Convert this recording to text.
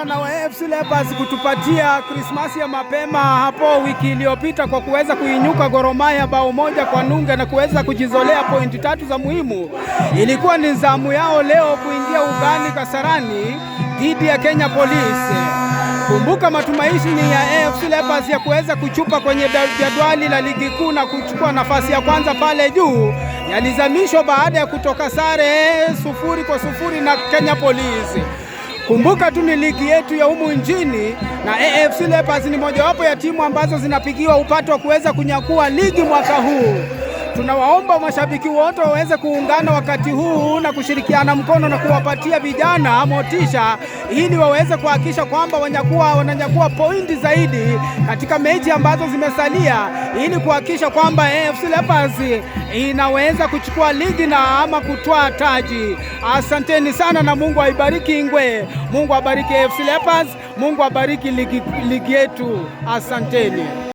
vijana wa AFC Leopards kutupatia Krismasi ya mapema hapo wiki iliyopita kwa kuweza kuinyuka Gor Mahia bao 1-0 na kuweza kujizolea pointi 3 za muhimu. Ilikuwa ni zamu yao leo kuingia ugani Kasarani dhidi ya Kenya Police. Kumbuka matumaini ya AFC Leopards ya kuweza kuchupa kwenye jadwali la ligi kuu na kuchukua nafasi ya kwanza pale juu yalizamishwa baada ya kutoka sare 0-0 na Kenya Police. Kumbuka tu ni ligi yetu ya humu nchini na AFC Leopards ni mojawapo ya timu ambazo zinapigiwa upato wa kuweza kunyakua ligi mwaka huu. Tunawaomba mashabiki wote waweze kuungana wakati huu na kushirikiana mkono na kuwapatia vijana motisha ili waweze kuhakikisha kwamba wananyakua pointi zaidi katika mechi ambazo zimesalia ili kuhakikisha kwamba AFC Leopards inaweza kuchukua ligi na ama kutwaa taji. Asanteni sana na Mungu aibariki Ingwe. Mungu abariki AFC Leopards, Mungu abariki ligi yetu. Asanteni.